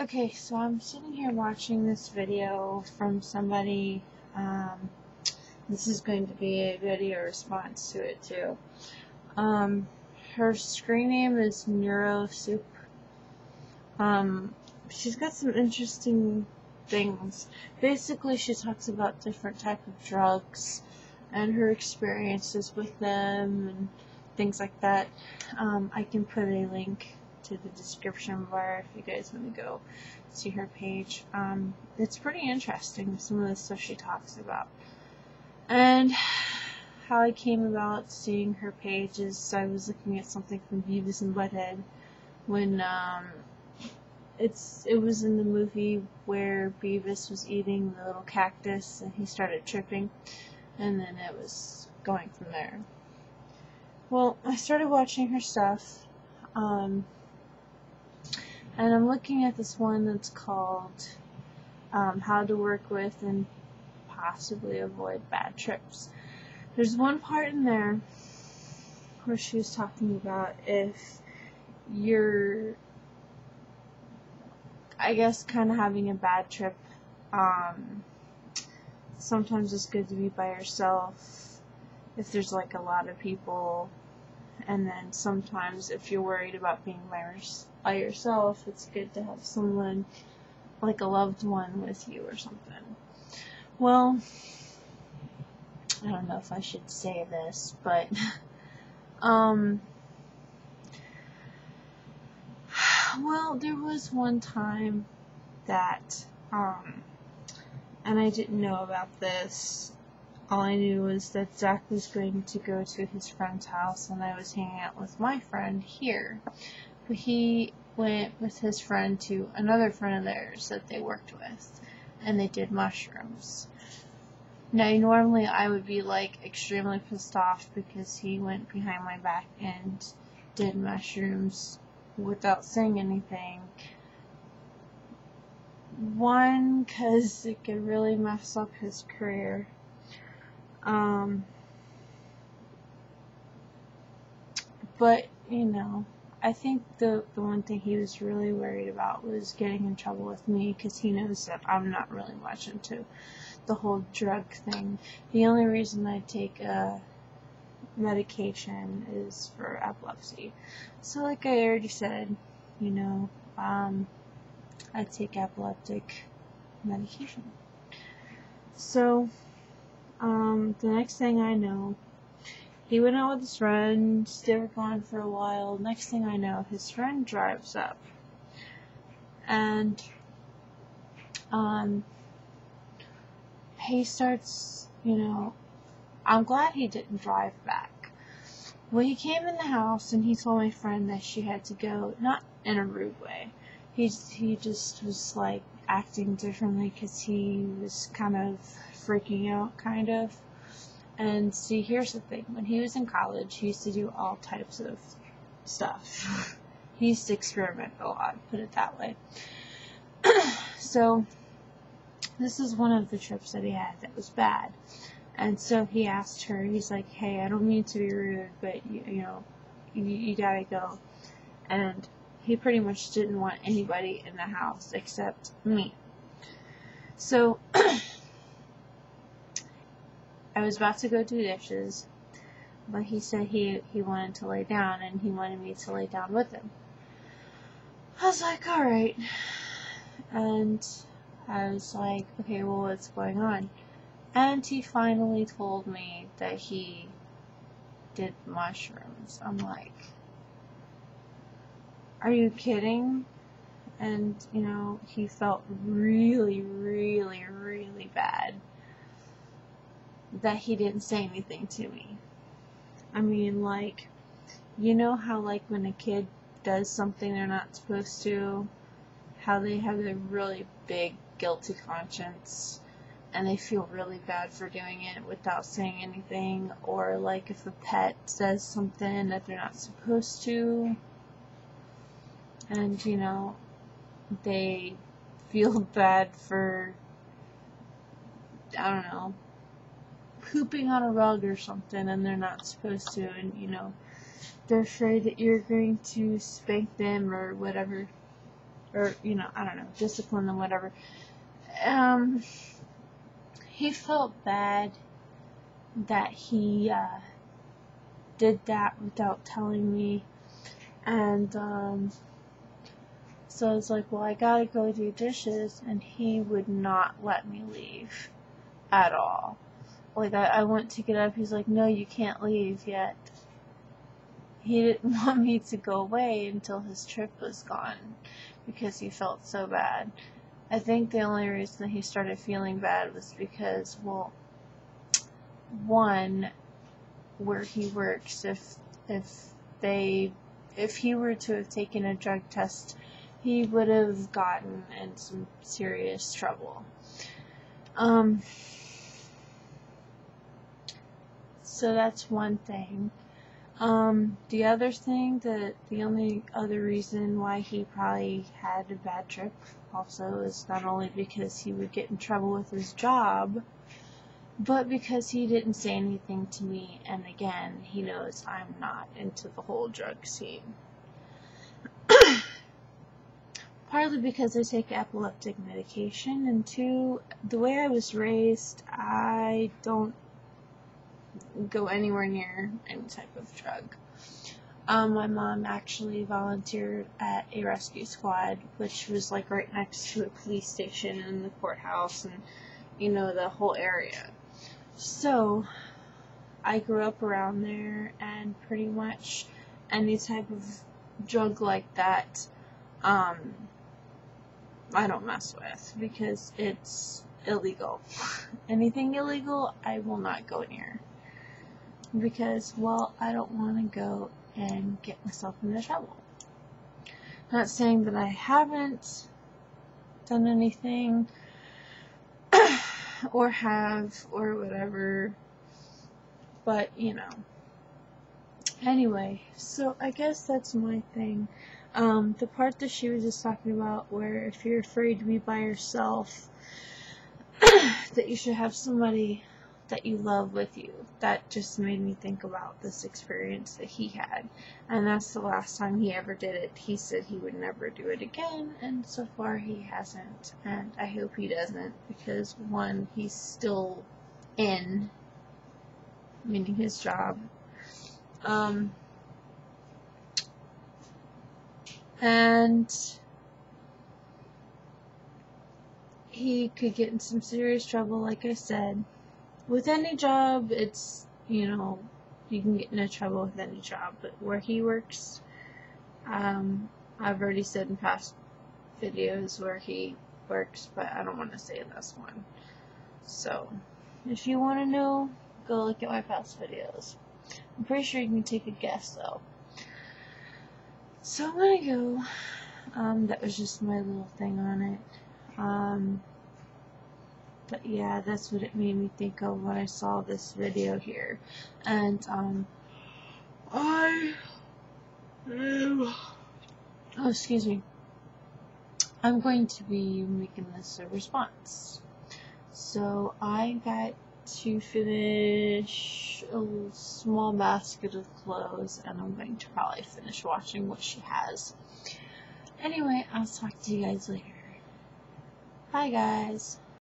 Okay, so I'm sitting here watching this video from somebody. This is going to be a video response to it too. Her screen name is NeuroSoup. She's got some interesting things. Basically, she talks about different type of drugs and her experiences with them and things like that. I can put a link to the description bar if you guys want to go see her page. It's pretty interesting, some of the stuff she talks about. And how I came about seeing her page is I was looking at something from Beavis and Butthead when it was in the movie where Beavis was eating the little cactus and he started tripping, and then it was going from there. Well, I started watching her stuff, and I'm looking at this one that's called How to Work With and Possibly Avoid Bad Trips. There's one part in there where she was talking about if you're, I guess, kind of having a bad trip, sometimes it's good to be by yourself if there's like a lot of people, and then sometimes if you're worried about being by yourself, it's good to have someone, like a loved one, with you or something. Well, I don't know if I should say this, but well, there was one time that and I didn't know about this. All I knew was that Zach was going to go to his friend's house and I was hanging out with my friend here. But he went with his friend to another friend of theirs that they worked with, and they did mushrooms. Now, normally I would be like extremely pissed off because he went behind my back and did mushrooms without saying anything. One, because it could really mess up his career. But, you know, I think the one thing he was really worried about was getting in trouble with me, because he knows that I'm not really much into the whole drug thing. The only reason I take medication is for epilepsy. So like I already said, you know, I take epileptic medication. So, the next thing I know, he went out with his friends, they were gone for a while. Next thing I know, his friend drives up. And, he starts, you know, I'm glad he didn't drive back. Well, he came in the house and he told my friend that she had to go, not in a rude way. He just was like acting differently because he was kind of freaking out, kind of. And see, here's the thing. When he was in college, he used to do all types of stuff. He used to experiment a lot, put it that way. So, this is one of the trips that he had that was bad. And so he asked her, he's like, hey, I don't mean to be rude, but, you know, you gotta go. And he pretty much didn't want anybody in the house except me. So, I was about to go do dishes, but he said he wanted to lay down, and he wanted me to lay down with him. I was like, alright. And I was like, okay, well, what's going on? And he finally told me that he did mushrooms. I'm like, are you kidding? And, you know, he felt really, really, really bad that he didn't say anything to me. I mean, like, you know how, like, when a kid does something they're not supposed to, how they have a really big guilty conscience and they feel really bad for doing it without saying anything, or like if a pet says something that they're not supposed to, and, you know, they feel bad for, I don't know, pooping on a rug or something and they're not supposed to, and, you know, they're afraid that you're going to spank them or whatever. or, you know, I don't know, discipline and whatever. He felt bad that he did that without telling me, and so I was like, well, I gotta go do dishes, and he would not let me leave at all. Like, I went to get up, he's like, no, you can't leave yet. He didn't want me to go away until his trip was gone, because he felt so bad. I think the only reason that he started feeling bad was because, well, one, where he works, if he were to have taken a drug test, he would have gotten in some serious trouble. So that's one thing. The other thing, the only other reason why he probably had a bad trip also is not only because he would get in trouble with his job, but because he didn't say anything to me, and again, he knows I'm not into the whole drug scene. Partly because I take epileptic medication, and two, the way I was raised, I don't go anywhere near any type of drug. My mom actually volunteered at a rescue squad, which was like right next to a police station and the courthouse and, you know, the whole area. So, I grew up around there, and pretty much any type of drug like that, I don't mess with, because it's illegal. Anything illegal, I will not go near. Because, well, I don't want to go and get myself into trouble. Not saying that I haven't done anything, or have, or whatever, but, you know. Anyway, so I guess that's my thing. The part that she was just talking about, where if you're afraid to be by yourself, that you should have somebody that you love with you, that just made me think about this experience that he had, and that's the last time he ever did it. He said he would never do it again, and so far he hasn't, and I hope he doesn't, because one, he's still in, meaning his job, and he could get in some serious trouble, like I said. With any job, it's, you know, you can get into trouble with any job, but where he works, I've already said in past videos where he works, but I don't want to say this one. So, if you want to know, go look at my past videos. I'm pretty sure you can take a guess, though. So I'm gonna go. That was just my little thing on it. But yeah, that's what it made me think of when I saw this video here. And, oh, excuse me. I'm going to be making this a response. So I got to finish a small basket of clothes, and I'm going to probably finish watching what she has. Anyway, I'll talk to you guys later. Bye, guys.